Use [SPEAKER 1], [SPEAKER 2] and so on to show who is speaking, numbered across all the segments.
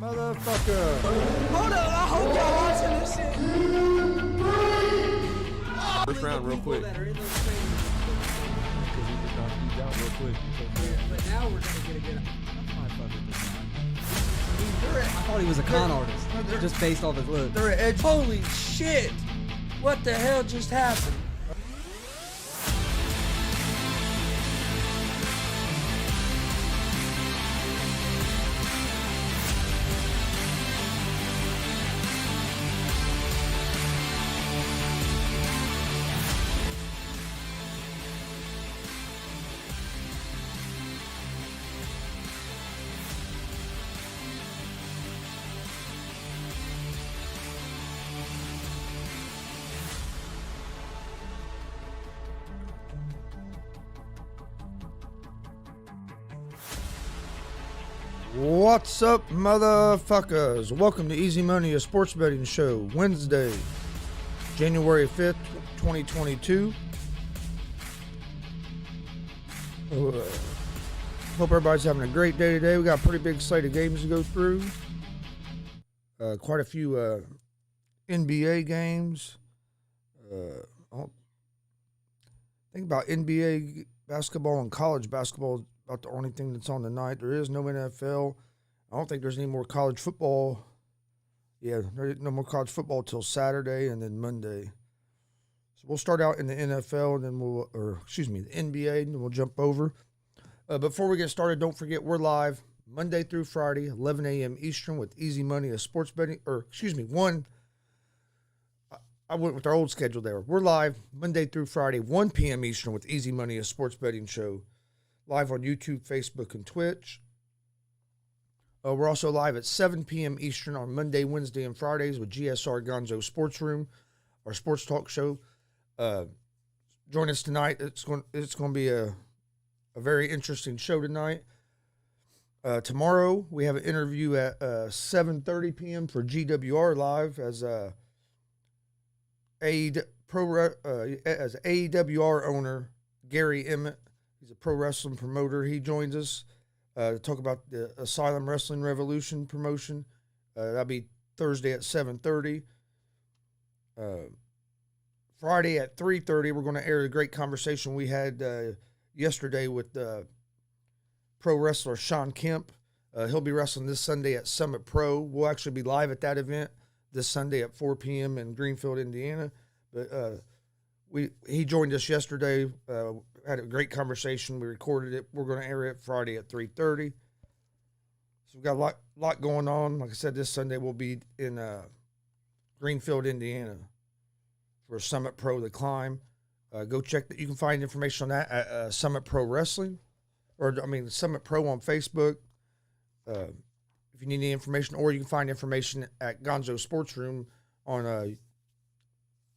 [SPEAKER 1] motherfucker?
[SPEAKER 2] Hold up, I hope y'all watching this shit.
[SPEAKER 3] First round, real quick.
[SPEAKER 2] That are in those trainings. But now we're gonna get a good.
[SPEAKER 4] I thought he was a con artist, just based off his look.
[SPEAKER 1] They're at edge.
[SPEAKER 2] Holy shit! What the hell just happened?
[SPEAKER 1] What's up, motherfuckers? Welcome to Easy Money, a sports betting show. Wednesday, January 5th, 2022. Hope everybody's having a great day today. We got a pretty big slate of games to go through. Quite a few NBA games. Think about NBA basketball and college basketball. About the only thing that's on tonight. There is no NFL. I don't think there's any more college football. Yeah, there's no more college football till Saturday and then Monday. So we'll start out in the NFL and then the NBA, and then we'll jump over. Before we get started, don't forget we're live Monday through Friday, 11 a.m. Eastern with Easy Money, a sports betting, I went with our old schedule there. We're live Monday through Friday, 1 p.m. Eastern with Easy Money, a sports betting show. Live on YouTube, Facebook, and Twitch. We're also live at 7 p.m. Eastern on Monday, Wednesday, and Fridays with GSR Gonzo Sports Room, our sports talk show. Join us tonight. It's going to be a very interesting show tonight. Tomorrow, we have an interview at 7:30 p.m. for GWR Live as AWR owner Gary Emmett. He's a pro wrestling promoter. He joins us to talk about the Asylum Wrestling Revolution promotion. That'll be Thursday at 7:30. Friday at 3:30, we're going to air the great conversation we had yesterday with pro wrestler Sean Kemp. He'll be wrestling this Sunday at Summit Pro. We'll actually be live at that event this Sunday at 4 p.m. in Greenfield, Indiana. But he joined us yesterday. Had a great conversation. We recorded it. We're going to air it Friday at 3:30. So we've got a lot going on. Like I said, this Sunday we'll be in Greenfield, Indiana for Summit Pro, The Climb. Go check that. You can find information on that at Summit Pro Wrestling, Summit Pro on Facebook. If you need any information, or you can find information at Gonzo Sports Room on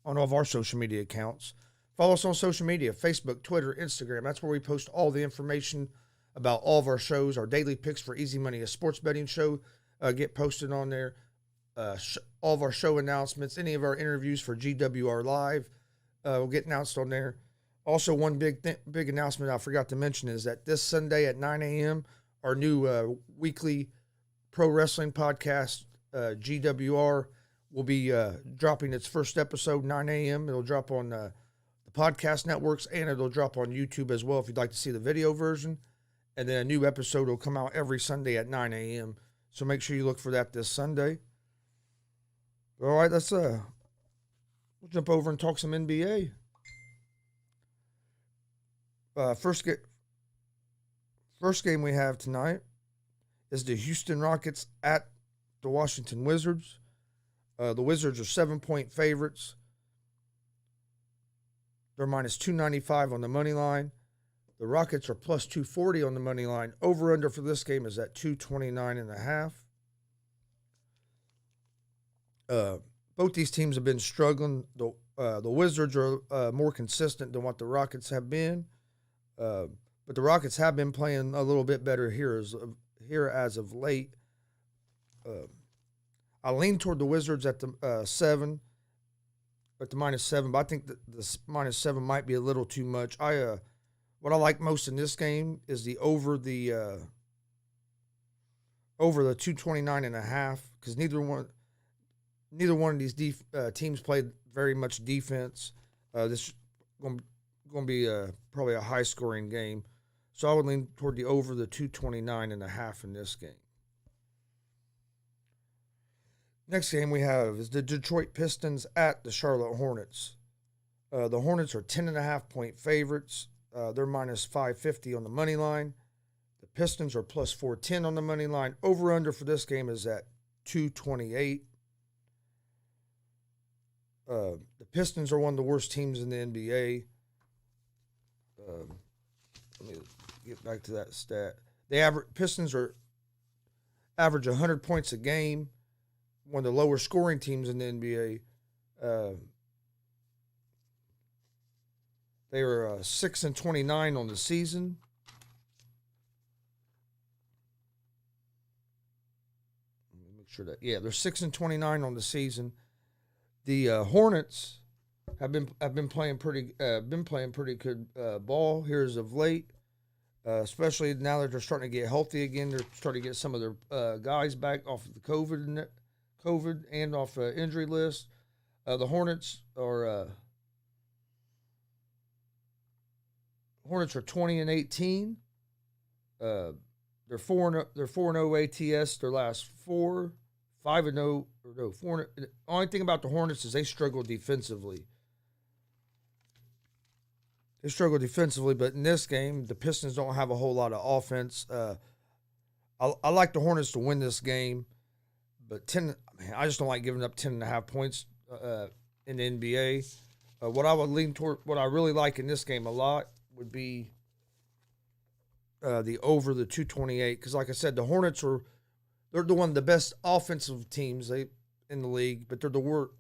[SPEAKER 1] all of our social media accounts. Follow us on social media, Facebook, Twitter, Instagram. That's where we post all the information about all of our shows. Our daily picks for Easy Money, a sports betting show, get posted on there. All of our show announcements, any of our interviews for GWR Live will get announced on there. Also, one big announcement I forgot to mention is that this Sunday at 9 a.m., our new weekly pro wrestling podcast, GWR, will be dropping its first episode, 9 a.m. It'll drop on the podcast networks, and it'll drop on YouTube as well if you'd like to see the video version. And then a new episode will come out every Sunday at 9 a.m. So make sure you look for that this Sunday. All right, we'll jump over and talk some NBA. First game we have tonight is the Houston Rockets at the Washington Wizards. The Wizards are 7-point favorites. They're minus 295 on the money line. The Rockets are plus 240 on the money line. Over-under for this game is at 229.5. Both these teams have been struggling. The Wizards are more consistent than what the Rockets have been. But the Rockets have been playing a little bit better here as of late. I lean toward the Wizards at the 7. At the -7, but I think that the -7 might be a little too much. What I like most in this game is the over the over the 229.5 because neither one of these teams played very much defense. This is going to be probably a high scoring game, so I would lean toward the over the 229.5 in this game. Next game we have is the Detroit Pistons at the Charlotte Hornets. The Hornets are 10.5-point favorites. They're minus 550 on the money line. The Pistons are plus 410 on the money line. Over-under for this game is at 228. The Pistons are one of the worst teams in the NBA. Let me get back to that stat. Pistons average 100 points a game. One of the lower scoring teams in the NBA. They were 6-29 on the season. Let me make sure that they're 6-29 on the season. The Hornets have been playing pretty good ball here as of late, especially now that they're starting to get healthy again. They're starting to get some of their guys back off of the COVID and off the injury list. The Hornets are 20-18. They're 4-0 ATS their last 4. 5-0 or no 4. The only thing about the Hornets is they struggle defensively. But in this game, the Pistons don't have a whole lot of offense. I like the Hornets to win this game, but I just don't like giving up 10.5 points in the NBA. What I would lean toward, what I really like in this game a lot, would be the over the 228. Because, like I said, the Hornets they're one of the best offensive teams in the league, but they're the worst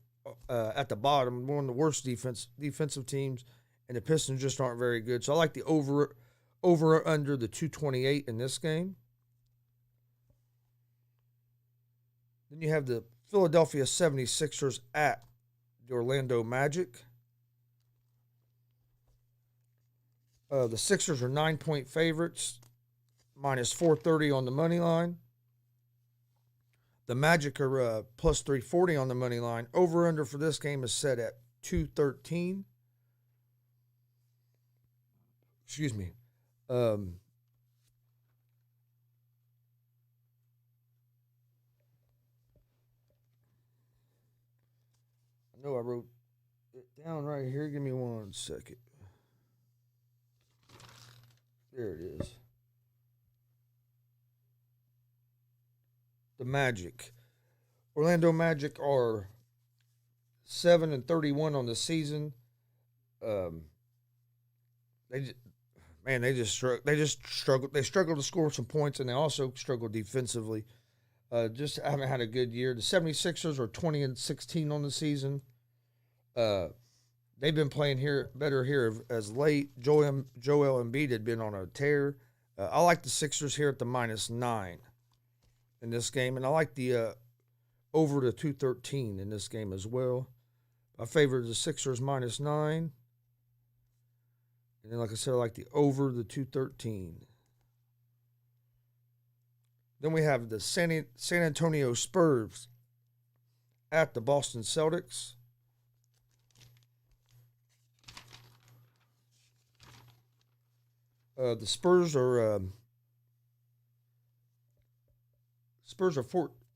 [SPEAKER 1] at the bottom, one of the worst defensive teams, and the Pistons just aren't very good. So I like the over or under the 228 in this game. Then you have the Philadelphia 76ers at the Orlando Magic. The Sixers are 9-point favorites, minus 430 on the money line. The Magic are plus 340 on the money line. Over-under for this game is set at 213. Excuse me. I know I wrote it down right here. Give me 1 second. There it is. The Magic. Orlando Magic are 7-31 on the season. They just struggle. They struggle to score some points, and they also struggle defensively. Just haven't had a good year. The 76ers are 20-16 on the season. They've been playing better here as late. Joel Embiid had been on a tear. I like the Sixers here at the -9 in this game, and I like the over to 213 in this game as well. I favor the Sixers -9. And then, like I said, I like the over the 213. Then we have the San Antonio Spurs at the Boston Celtics. The Spurs are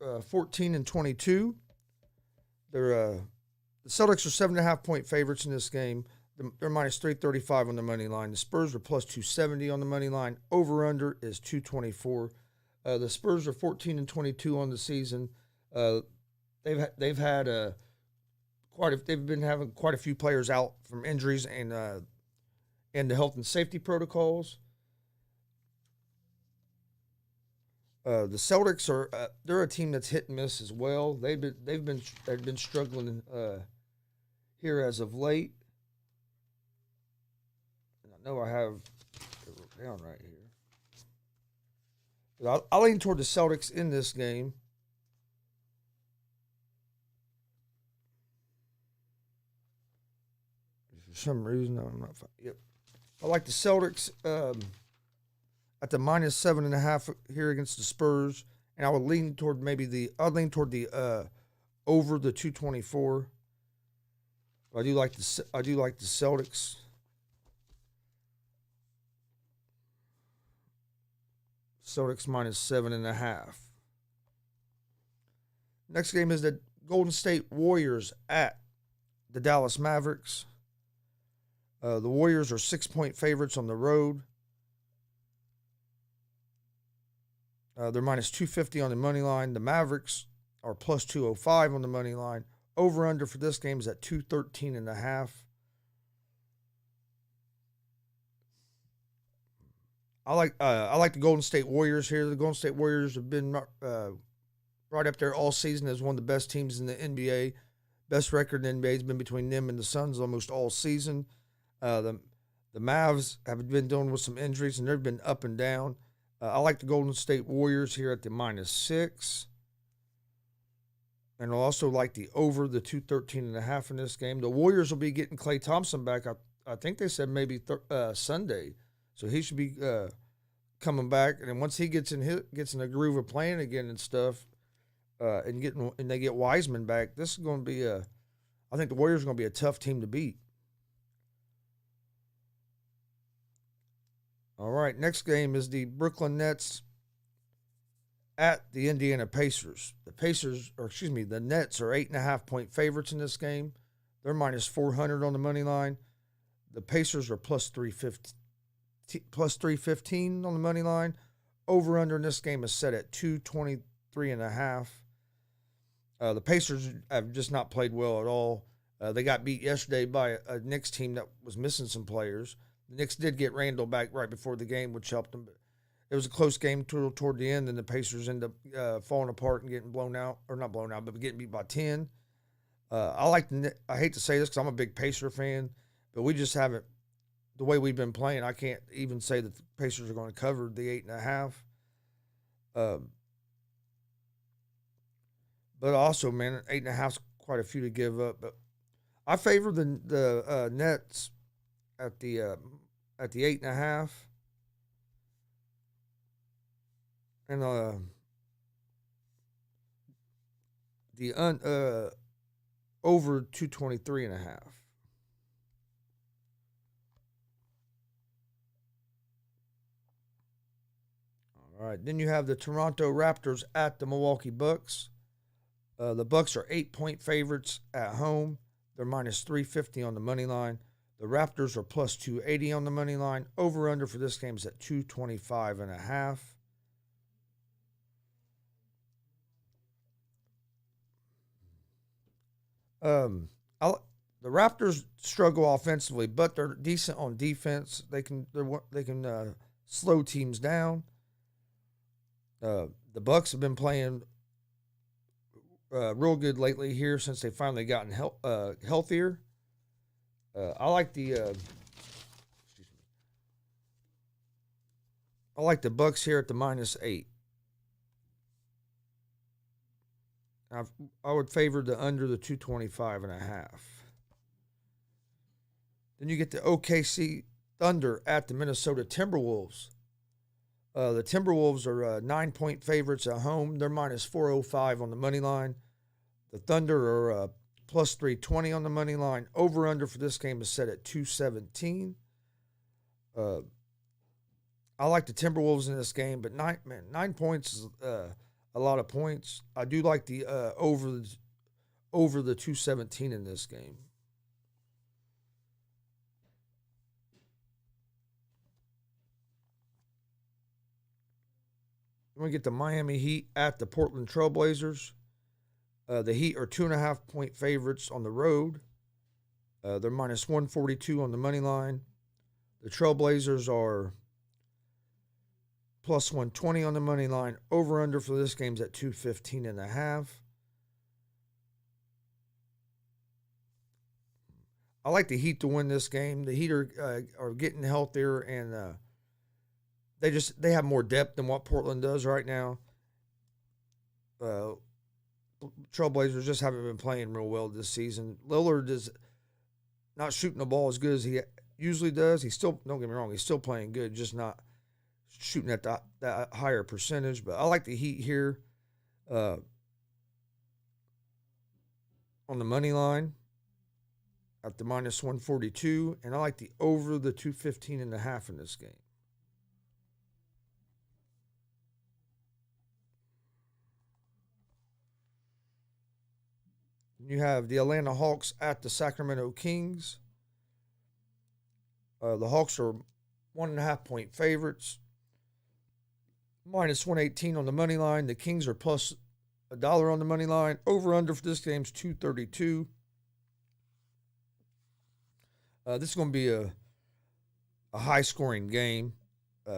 [SPEAKER 1] 14-22. The Celtics are 7.5-point favorites in this game. They're minus 335 on the money line. The Spurs are plus 270 on the money line. Over under is 224. The Spurs are 14-22 on the season. They've been having quite a few players out from injuries and the health and safety protocols. The Celtics they're a team that's hit and miss as well. They've been struggling here as of late. And I know I have it down right here. But I'll lean toward the Celtics in this game. For some reason, I'm not. Yep. I like the Celtics at the -7.5 here against the Spurs, and I would lean toward I'd lean toward the over the 224. I do like the Celtics. Celtics minus 7.5. Next game is the Golden State Warriors at the Dallas Mavericks. The Warriors are 6-point favorites on the road. They're minus 250 on the money line. The Mavericks are plus 205 on the money line. Over under for this game is at 213.5. I like the Golden State Warriors here. The Golden State Warriors have been right up there all season as one of the best teams in the NBA. Best record in the NBA has been between them and the Suns almost all season. The Mavs have been dealing with some injuries, and they've been up and down. I like the Golden State Warriors here at the minus 6. And I'll also like the over the 213.5 in this game. The Warriors will be getting Klay Thompson back. I think they said maybe Sunday. So he should be coming back. And then once he gets in the groove of playing again and stuff, and they get Wiseman back, this is going to be I think the Warriors are going to be a tough team to beat. All right, next game is the Brooklyn Nets at the Indiana Pacers. The Nets are 8.5-point favorites in this game. They're minus 400 on the money line. The Pacers are plus 315 on the money line. Over under in this game is set at 223.5. The Pacers have just not played well at all. They got beat yesterday by a Knicks team that was missing some players. The Knicks did get Randall back right before the game, which helped them. But it was a close game toward the end, and the Pacers end up falling apart and getting blown out, or not blown out, but getting beat by 10. I hate to say this because I'm a big Pacer fan, but we just haven't, the way we've been playing, I can't even say that the Pacers are going to cover the 8.5. But also, man, 8.5 is quite a few to give up. But I favor the Nets at the 8.5. And the over 223.5. All right, then you have the Toronto Raptors at the Milwaukee Bucks. The Bucks are 8-point favorites at home. They're minus 350 on the money line. The Raptors are plus 280 on the money line. Over under for this game is at 225.5. The Raptors struggle offensively, but they're decent on defense. They can slow teams down. The Bucks have been playing real good lately here since they finally gotten healthier. I like the Bucks here at the minus 8. I would favor the under the 225.5. Then you get the OKC Thunder at the Minnesota Timberwolves. The Timberwolves are 9-point favorites at home. They're minus 405 on the money line. The Thunder are plus 320 on the money line. Over under for this game is set at 217. I like the Timberwolves in this game, but 9 points is a lot of points. I do like the over the 217 in this game. We're going to get the Miami Heat at the Portland Trailblazers. The Heat are 2.5-point favorites on the road. They're minus 142 on the money line. The Trailblazers are plus 120 on the money line. Over under for this game's at 215.5. I like the Heat to win this game. The Heat are getting healthier, and they have more depth than what Portland does right now. Trailblazers just haven't been playing real well this season. Lillard is not shooting the ball as good as he usually does. He's still, don't get me wrong, he's still playing good, just not shooting at that higher percentage. But I like the Heat here. Uh, on the money line at the minus 142, and I like the over the 215.5 in this game. You have the Atlanta Hawks at the Sacramento Kings. The Hawks are 1.5 point favorites. Minus 118 on the money line. The Kings are plus $1 on the money line. Over under for this game is 232. This is going to be a high scoring game.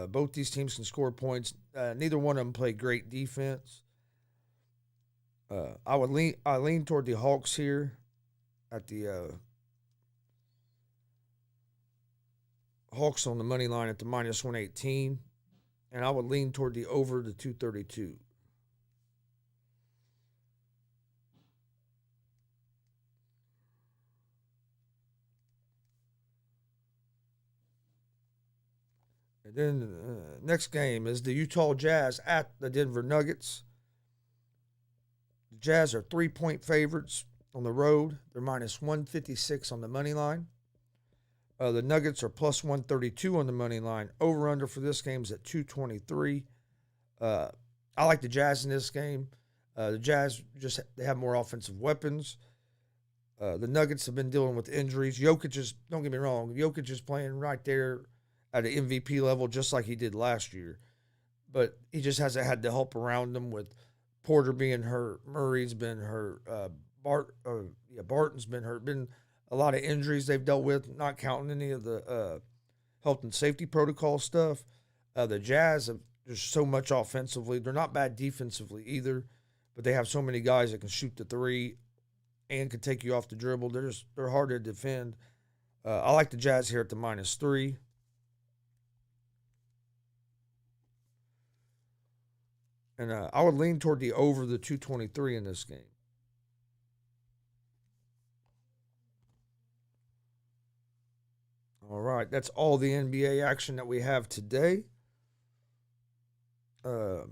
[SPEAKER 1] Both these teams can score points. Neither one of them play great defense. I lean toward the Hawks here at the Hawks on the money line at the minus 118, and I would lean toward the over the 232. And then next game is the Utah Jazz at the Denver Nuggets. The Jazz are 3 point favorites on the road. They're minus 156 on the money line. The Nuggets are plus 132 on the money line. Over under for this game is at 223. I like the Jazz in this game. The Jazz they have more offensive weapons. The Nuggets have been dealing with injuries. Don't get me wrong, Jokic is playing right there at an MVP level just like he did last year. But he just hasn't had the help around him with Porter being hurt, Murray's been hurt, Barton's been hurt, been a lot of injuries they've dealt with, not counting any of the health and safety protocol stuff. The Jazz have just so much offensively. They're not bad defensively either, but they have so many guys that can shoot the three and can take you off the dribble. They're hard to defend. I like the Jazz here at the minus 3. And I would lean toward the over the 223 in this game. All right, that's all the NBA action that we have today. Looks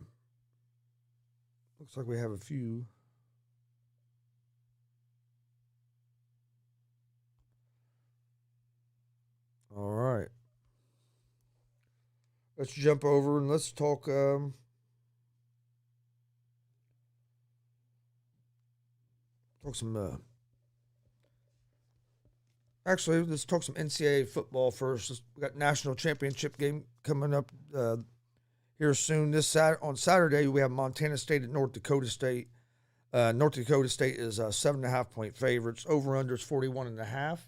[SPEAKER 1] like we have a few. All right. Let's jump over and let's talk some actually, let's talk some NCAA football first. We got national championship game coming up here soon. On Saturday, we have Montana State at North Dakota State. North Dakota State is 7.5 point favorites. Over under is 41.5.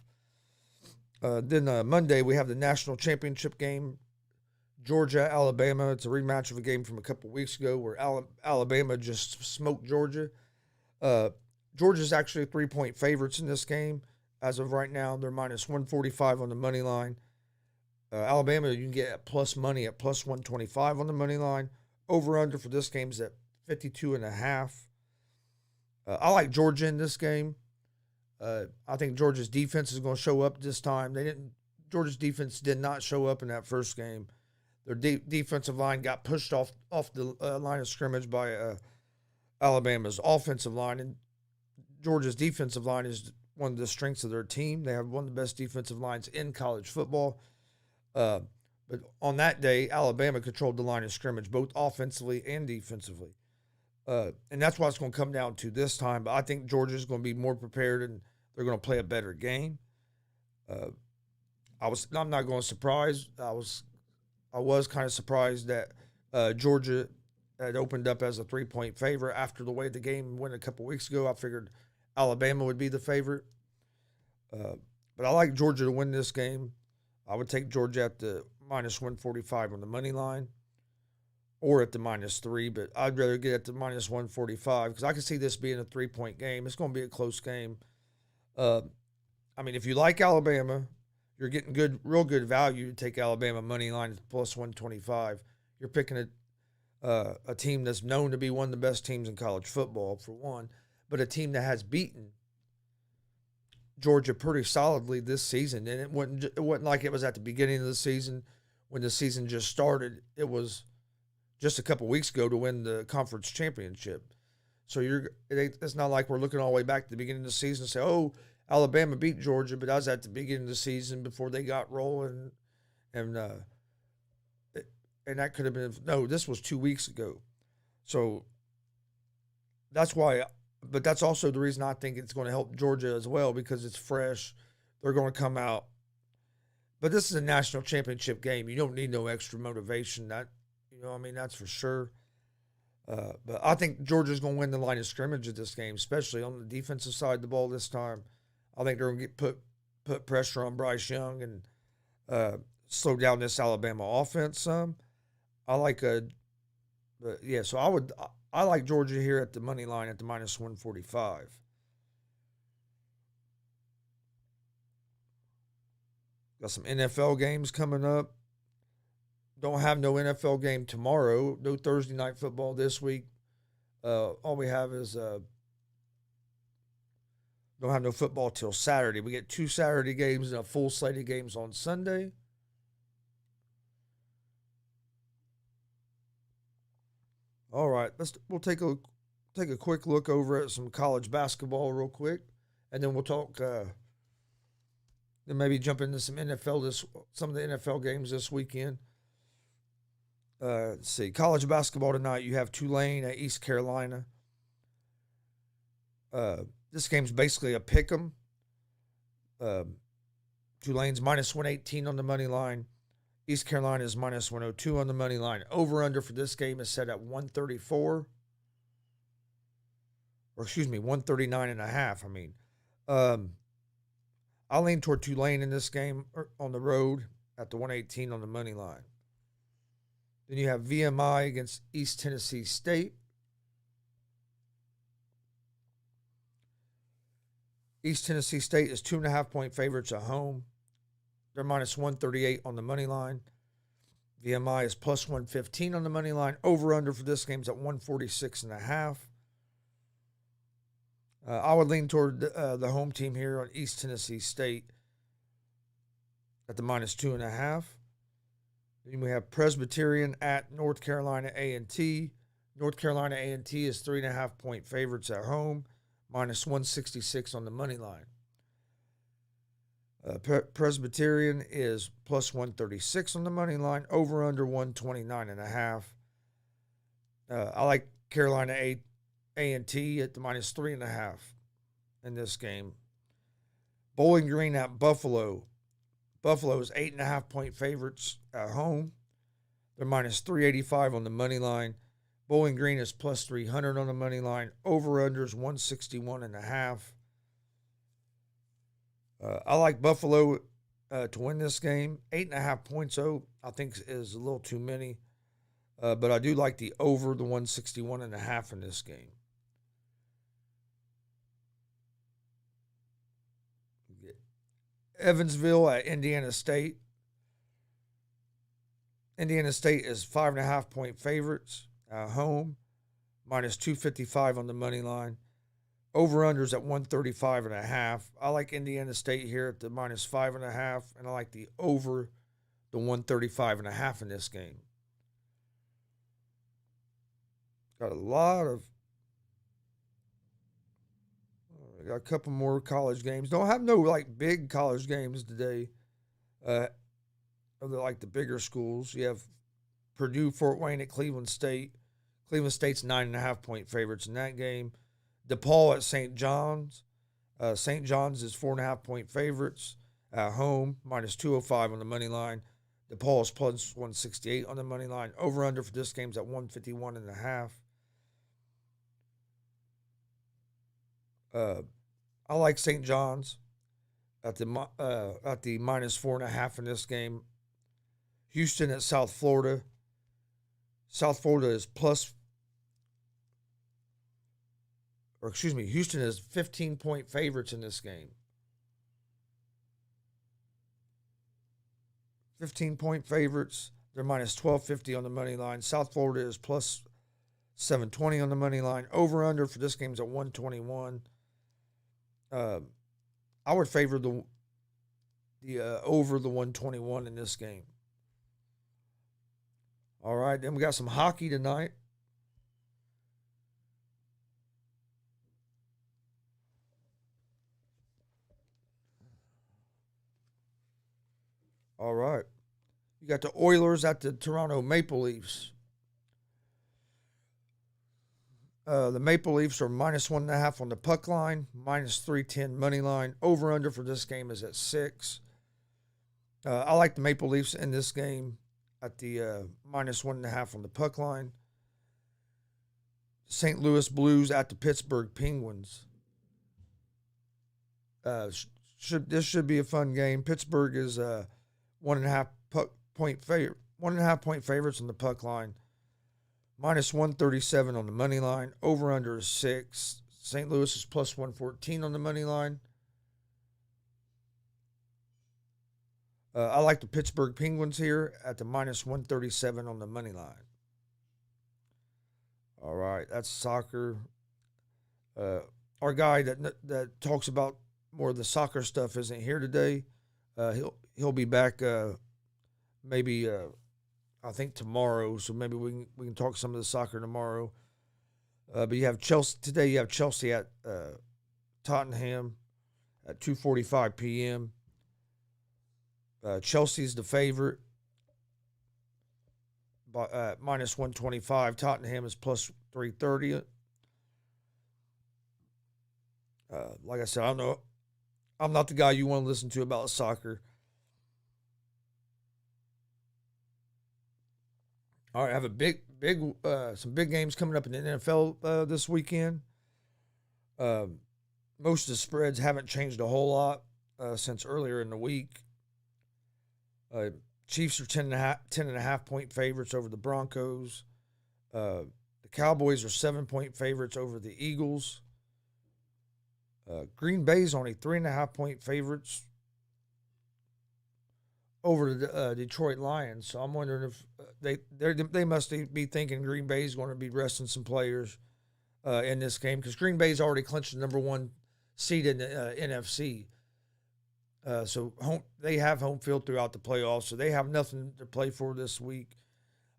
[SPEAKER 1] Then Monday, we have the national championship game. Georgia, Alabama. It's a rematch of a game from a couple weeks ago where Alabama just smoked Georgia. Georgia's actually 3 point favorites in this game. As of right now, they're minus 145 on the money line. Alabama, you can get at plus money at plus 125 on the money line. Over under for this game is at 52.5. I like Georgia in this game. I think Georgia's defense is going to show up this time. Georgia's defense did not show up in that first game. Their defensive line got pushed off the line of scrimmage by Alabama's offensive line, and Georgia's defensive line is one of the strengths of their team. They have one of the best defensive lines in college football. But on that day, Alabama controlled the line of scrimmage, both offensively and defensively. And that's what it's going to come down to this time. But I think Georgia's going to be more prepared and they're going to play a better game. I'm not going to surprise. I was kind of surprised that Georgia had opened up as a 3 point favorite after the way the game went a couple weeks ago. I figured Alabama would be the favorite. But I like Georgia to win this game. I would take Georgia at the minus 145 on the money line or at the minus 3, but I'd rather get at the minus 145 because I can see this being a 3 point game. It's going to be a close game. If you like Alabama, you're getting real good value to take Alabama money line at plus 125. You're picking a team that's known to be one of the best teams in college football, for one, but a team that has beaten Georgia pretty solidly this season. And it wasn't like it was at the beginning of the season when the season just started. It was just a couple weeks ago to win the conference championship. So it's not like we're looking all the way back to the beginning of the season and say, oh, Alabama beat Georgia, but that was at the beginning of the season before they got rolling. And that could have been, no, this was 2 weeks ago. So that's why, but that's also the reason I think it's going to help Georgia as well, because it's fresh. They're going to come out. But this is a national championship game. You don't need no extra motivation. That's for sure. But I think Georgia's going to win the line of scrimmage of this game, especially on the defensive side of the ball this time. I think they're going to put pressure on Bryce Young and slow down this Alabama offense some. I like I like Georgia here at the money line at the minus 145. Got some NFL games coming up. Don't have no NFL game tomorrow. No Thursday night football this week. All we have is don't have no football till Saturday. We get 2 Saturday games and a full slate of games on Sunday. All right, we'll take a quick look over at some college basketball real quick, and then we'll talk. Then maybe jump into some some of the NFL games this weekend. Let's see, college basketball tonight. You have Tulane at East Carolina. This game's basically a pick 'em. Tulane's minus 118 on the money line. East Carolina is minus 102 on the money line. Over-under for this game is set at 134. Or, 139.5. I lean toward Tulane in this game on the road at the 118 on the money line. Then you have VMI against East Tennessee State. East Tennessee State is 2.5-point favorites at home. They're minus 138 on the money line. VMI is plus 115 on the money line. Over-under for this game is at 146.5. I would lean toward the home team here on East Tennessee State at the minus 2.5. Then we have Presbyterian at North Carolina A&T. North Carolina A&T is 3.5-point favorites at home, minus 166 on the money line. Presbyterian is plus 136 on the money line, over under 129.5. I like Carolina A&T at the minus 3.5 in this game. Bowling Green at Buffalo. Buffalo is 8.5-point favorites at home. They're minus 385 on the money line. Bowling Green is plus 300 on the money line. Over under is 161.5. I like Buffalo to win this game. 8.5 points, though, I think is a little too many. But I do like the over the 161.5 in this game. Evansville at Indiana State. Indiana State is 5.5-point favorites at home, minus 255 on the money line. Over-unders at 135.5. I like Indiana State here at the minus 5.5, and I like the over the 135.5 in this game. Got a couple more college games. Don't have no big college games today. Like the bigger schools. You have Purdue, Fort Wayne at Cleveland State. Cleveland State's 9.5-point favorites in that game. DePaul at St. John's. St. John's is 4.5-point favorites at home, minus 205 on the money line. DePaul is plus 168 on the money line. Over-under for this game's at 151.5. I like St. John's at the minus 4.5 in this game. Houston at South Florida. South Florida is Houston is 15-point favorites in this game. 15-point favorites. They're minus 1250 on the money line. South Florida is plus 720 on the money line. Over-under for this game is at 121. I would favor the over the 121 in this game. All right, then we got some hockey tonight. All right. You got the Oilers at the Toronto Maple Leafs. The Maple Leafs are -1.5 on the puck line, -310 money line. Over under for this game is at 6. I like the Maple Leafs in this game at the -1.5 on the puck line. St. Louis Blues at the Pittsburgh Penguins. This should be a fun game. Pittsburgh is 1.5 point favorite, 1.5 point favorites on the puck line. -137 on the money line. Over under is 6. St. Louis is +114 on the money line. I like the Pittsburgh Penguins here at the -137 on the money line. All right, that's soccer. Our guy that talks about more of the soccer stuff isn't here today. He'll be back maybe I think tomorrow. So maybe we can talk some of the soccer tomorrow. But you have Chelsea today. You have Chelsea at Tottenham at 2:45 p.m. Chelsea's the favorite by -125. Tottenham is +330. Like I said, I don't know. I'm not the guy you want to listen to about soccer. All right, I have some big games coming up in the NFL this weekend. Most of the spreads haven't changed a whole lot since earlier in the week. Chiefs are 10.5 point favorites over the Broncos. The Cowboys are 7-point favorites over the Eagles. Green Bay's only 3.5 point favorites over the Detroit Lions. So I'm wondering if they must be thinking Green Bay's going to be resting some players in this game, because Green Bay's already clinched the number 1 seed in the NFC. So they have home field throughout the playoffs, so they have nothing to play for this week.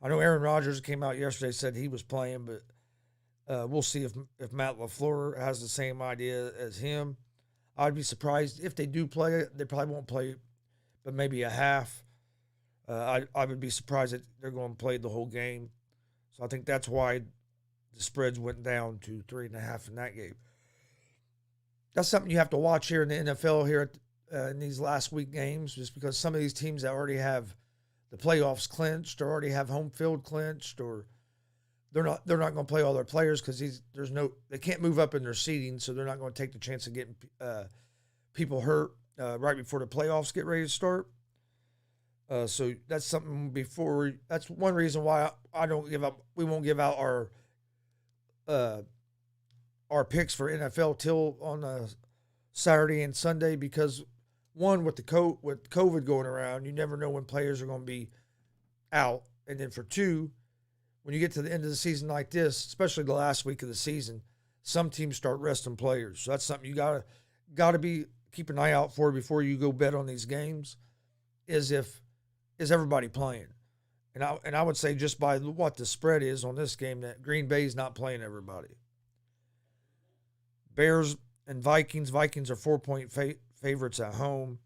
[SPEAKER 1] I know Aaron Rodgers came out yesterday, said he was playing, but we'll see if Matt LaFleur has the same idea as him. I'd be surprised if they do play it. They probably won't play, but maybe a half. I would be surprised that they're going to play the whole game. So I think that's why the spreads went down to 3.5 in that game. That's something you have to watch here in the NFL here in these last week games, just because some of these teams that already have the playoffs clinched or already have home field clinched, or they're not going to play all their players because they can't move up in their seeding, so they're not going to take the chance of getting people hurt right before the playoffs get ready to start. So that's something that's one reason why I don't give up. We won't give out our picks for NFL till on Saturday and Sunday, because one, with COVID going around, you never know when players are going to be out, and then for two, when you get to the end of the season like this, especially the last week of the season, some teams start resting players. So that's something you gotta keep an eye out for before you go bet on these games. Is everybody playing? And I would say, just by what the spread is on this game, that Green Bay's not playing everybody. Bears and Vikings. Vikings are 4-point favorites at home.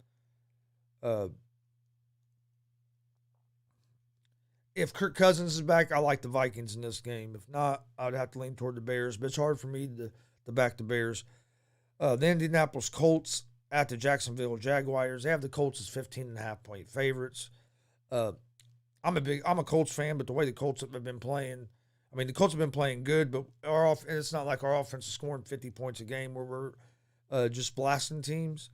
[SPEAKER 1] If Kirk Cousins is back, I like the Vikings in this game. If not, I'd have to lean toward the Bears, but it's hard for me to back the Bears. The Indianapolis Colts at the Jacksonville Jaguars. They have the Colts as 15.5 point favorites. I'm a Colts fan, but the way the Colts have been playing, I mean, the Colts have been playing good, but it's not like our offense is scoring 50 points a game where we're just blasting teams.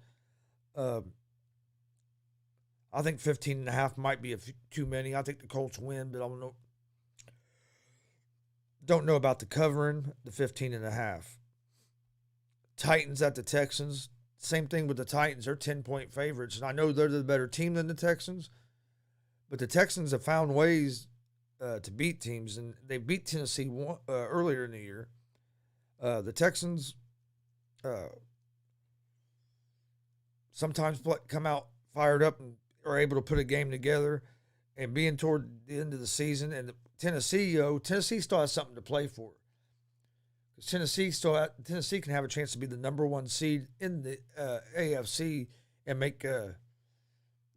[SPEAKER 1] I think 15.5 might be too many. I think the Colts win, but I don't know about the covering, the 15.5. Titans at the Texans. Same thing with the Titans. They're 10-point favorites, and I know they're the better team than the Texans, but the Texans have found ways to beat teams, and they beat Tennessee earlier in the year. The Texans sometimes come out fired up and are able to put a game together, and being toward the end of the season. And Tennessee still has something to play for, because Tennessee can have a chance to be the number 1 seed in the AFC and make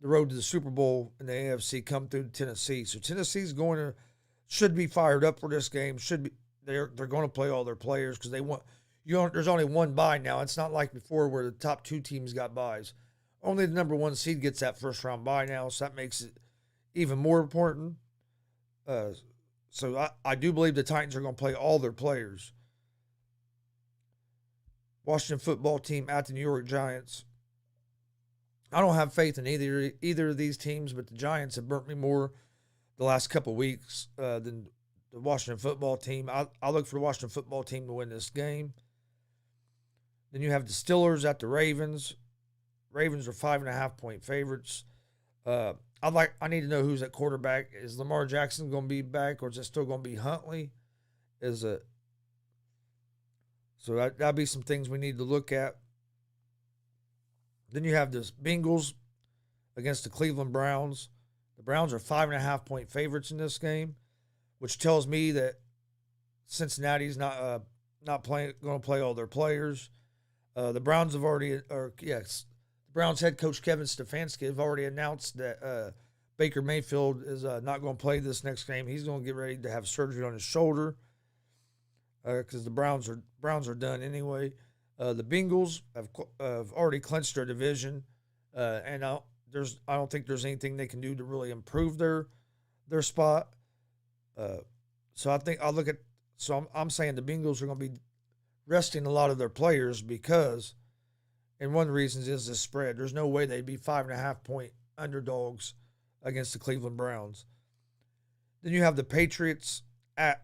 [SPEAKER 1] the road to the Super Bowl in the AFC come through Tennessee. So Tennessee's should be fired up for this game. They're going to play all their players because they want there's only one bye now. It's not like before where the top 2 teams got byes. Only the number 1 seed gets that first round bye now, so that makes it even more important. So I do believe the Titans are going to play all their players. Washington football team at the New York Giants. I don't have faith in either of these teams, but the Giants have burnt me more the last couple of weeks than the Washington football team. I look for the Washington football team to win this game. Then you have the Steelers at the Ravens. Ravens are 5.5-point favorites. I need to know who's at quarterback. Is Lamar Jackson going to be back, or is it still going to be Huntley? So that'll be some things we need to look at. Then you have the Bengals against the Cleveland Browns. The Browns are 5.5-point favorites in this game, which tells me that Cincinnati's not going to play all their players. The Browns Browns head coach Kevin Stefanski have already announced that Baker Mayfield is not going to play this next game. He's going to get ready to have surgery on his shoulder because the Browns are done anyway. The Bengals have already clinched their division, and I don't think there's anything they can do to really improve their spot. So I think I'm saying the Bengals are going to be resting a lot of their players because, and one of the reasons is the spread. There's no way they'd be 5.5-point underdogs against the Cleveland Browns. Then you have the Patriots at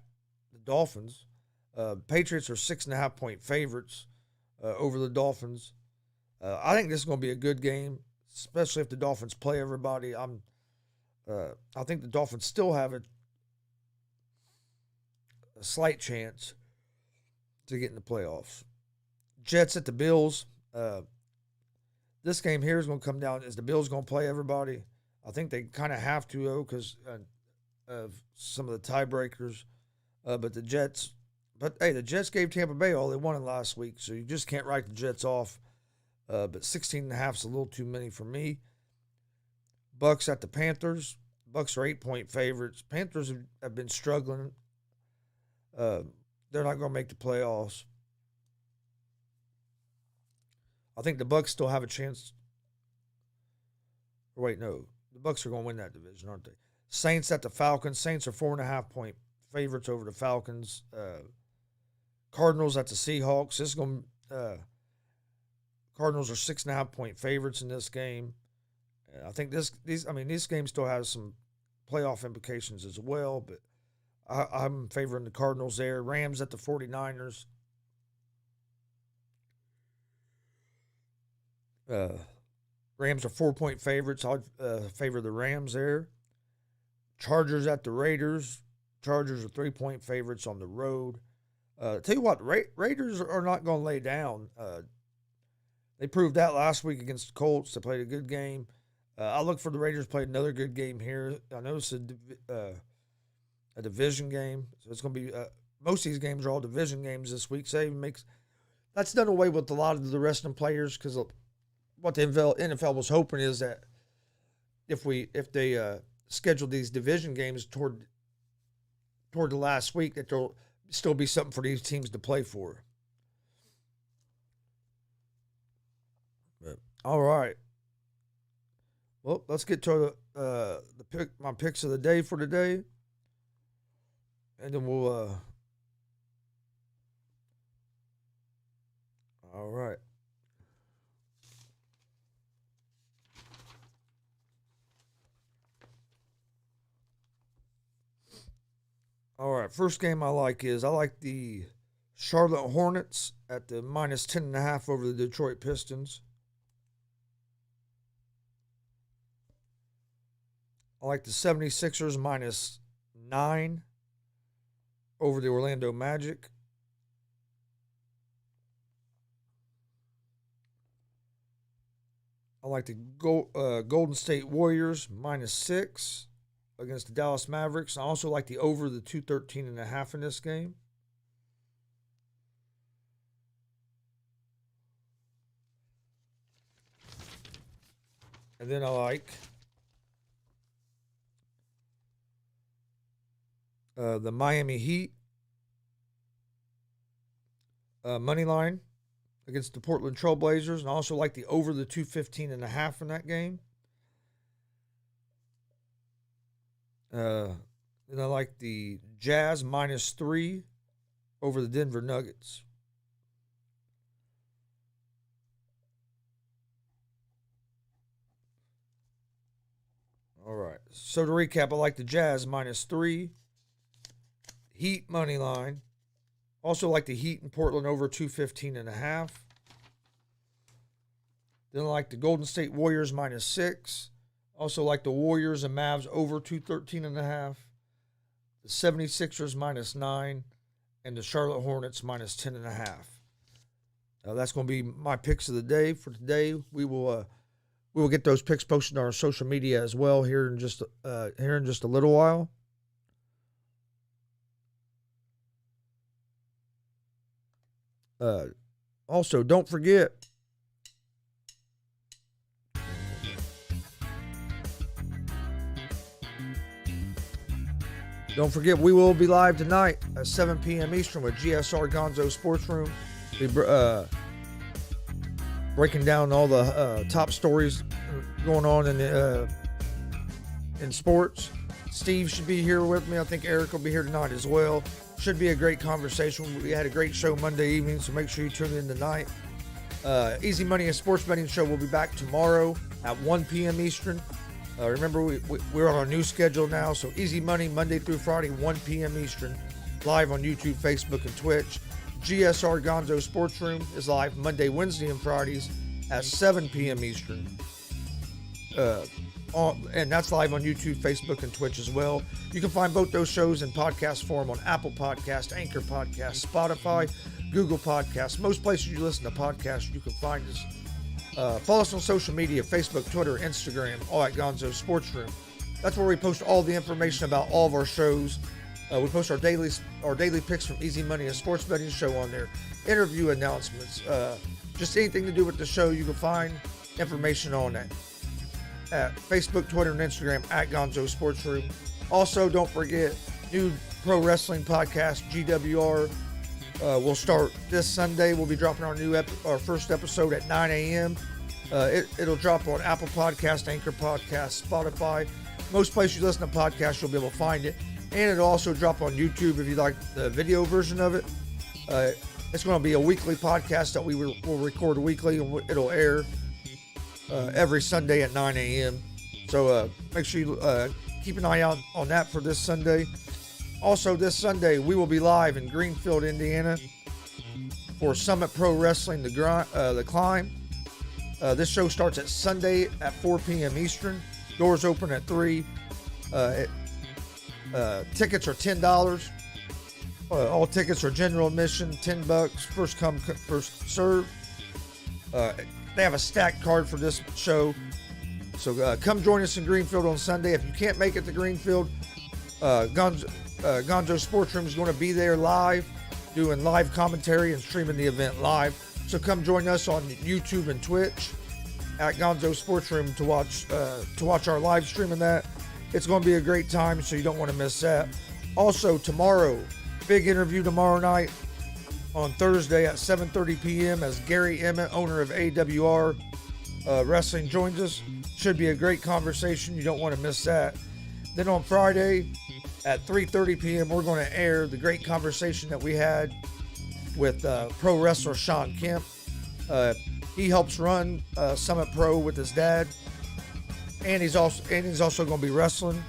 [SPEAKER 1] the Dolphins. Patriots are 6.5-point favorites over the Dolphins. I think this is going to be a good game, especially if the Dolphins play everybody. I think the Dolphins still have a slight chance to get in the playoffs. Jets at the Bills. This game here is going to come down. Is the Bills going to play everybody? I think they kind of have to, though, because of some of the tiebreakers. But the Jets gave Tampa Bay all they wanted last week, so you just can't write the Jets off. But 16.5 is a little too many for me. Bucks at the Panthers. Bucks are 8-point favorites. Panthers have been struggling. They're not going to make the playoffs. I think the Bucks still have a chance. Wait, no. The Bucks are going to win that division, aren't they? Saints at the Falcons. Saints are 4.5-point favorites over the Falcons. Cardinals at the Seahawks. This is going Cardinals are 6.5-point favorites in this game. I think this game still has some playoff implications as well, but I'm favoring the Cardinals there. Rams at the 49ers. Rams are 4-point favorites. I'd favor the Rams there. Chargers at the Raiders. Chargers are 3-point favorites on the road. Tell you what, Raiders are not going to lay down. They proved that last week against the Colts. They played a good game. I look for the Raiders to play another good game here. I know it's a division game, so it's going to be most of these games are all division games this week. So that's done away with a lot of the rest of the players because what the NFL was hoping is that if they schedule these division games toward the last week, that there'll still be something for these teams to play for. But, all right. Well, let's get to my picks of the day for today, and then we'll. All right. All right. First game I like the Charlotte Hornets at the minus 10.5 over the Detroit Pistons. I like the 76ers minus 9 over the Orlando Magic. I like the Golden State Warriors minus 6 against the Dallas Mavericks. I also like the over the 213.5 in this game. And then I like the Miami Heat money line against the Portland Trailblazers, and I also like the over the 215.5 in that game. And I like the Jazz -3 over the Denver Nuggets. All right. So to recap, I like the Jazz -3, Heat money line. Also like the Heat in Portland over 215.5. Then I like the Golden State Warriors -6. Also like the Warriors and Mavs over 213.5. The 76ers -9. And the Charlotte Hornets -10.5. That's going to be my picks of the day for today. We will get those picks posted on our social media as well here in just a little while. Also, don't forget, we will be live tonight at 7 p.m. Eastern with GSR Gonzo Sports Room. Breaking down all the top stories going on in sports. Steve should be here with me. I think Eric will be here tonight as well. Should be a great conversation. We had a great show Monday evening, so make sure you tune in tonight. Easy Money and Sports Betting Show will be back tomorrow at 1 p.m. Eastern. Remember, we're on a new schedule now, so Easy Money Monday through Friday, 1 p.m. Eastern, live on YouTube, Facebook, and Twitch. GSR Gonzo Sports Room is live Monday, Wednesday, and Fridays at 7 p.m. Eastern. And that's live on YouTube, Facebook, and Twitch as well. You can find both those shows in podcast form on Apple Podcast, Anchor Podcast, Spotify, Google Podcasts. Most places you listen to podcasts, you can find us. Follow us on social media, Facebook, Twitter, Instagram, all at Gonzo Sports Room. That's where we post all the information about all of our shows. We post our daily picks from Easy Money and Sports Betting Show on there, interview announcements, just anything to do with the show. You can find information on that at Facebook, Twitter, and Instagram at Gonzo Sports Room. Also, don't forget, new pro wrestling podcast, GWR, will start this Sunday. We'll be dropping our first episode at 9 a.m. It'll drop on Apple Podcast, Anchor Podcast, Spotify. Most places you listen to podcasts, you'll be able to find it. And it'll also drop on YouTube if you like the video version of it. It's going to be a weekly podcast that we will record weekly, and it'll air every Sunday at 9 a.m. So make sure you keep an eye out on that for this Sunday. Also, this Sunday, we will be live in Greenfield, Indiana for Summit Pro Wrestling, The Climb. This show starts at Sunday at 4 p.m. Eastern. Doors open at 3. Tickets are $10. All tickets are general admission, $10. First come, first serve. They have a stacked card for this show. So come join us in Greenfield on Sunday. If you can't make it to Greenfield, Gonzo Sports Room is going to be there live, doing live commentary and streaming the event live. So come join us on YouTube and Twitch at Gonzo Sports Room to watch our live stream of that. It's going to be a great time, so you don't want to miss that. Also, tomorrow, big interview tomorrow night on Thursday at 7:30 p.m. as Gary Emmett, owner of AWR Wrestling, joins us. Should be a great conversation. You don't want to miss that. Then on Friday at 3:30 p.m., we're going to air the great conversation that we had with pro wrestler Sean Kemp. He helps run Summit Pro with his dad, and he's also going to be wrestling.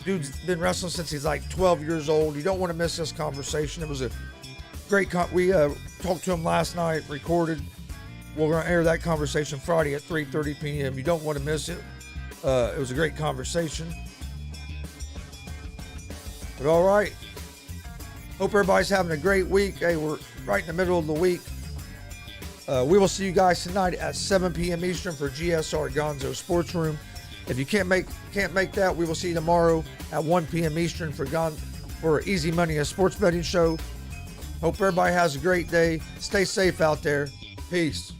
[SPEAKER 1] Dude's been wrestling since he's like 12 years old. You don't want to miss this conversation. It was a great we talked to him last night, recorded. We're going to air that conversation Friday at 3:30 p.m. You don't want to miss it. It was a great conversation. But all right. Hope everybody's having a great week. Hey, we're right in the middle of the week. We will see you guys tonight at 7 p.m. Eastern for GSR Gonzo Sports Room. If you can't make that, we will see you tomorrow at 1 p.m. Eastern for Easy Money, a sports betting show. Hope everybody has a great day. Stay safe out there. Peace.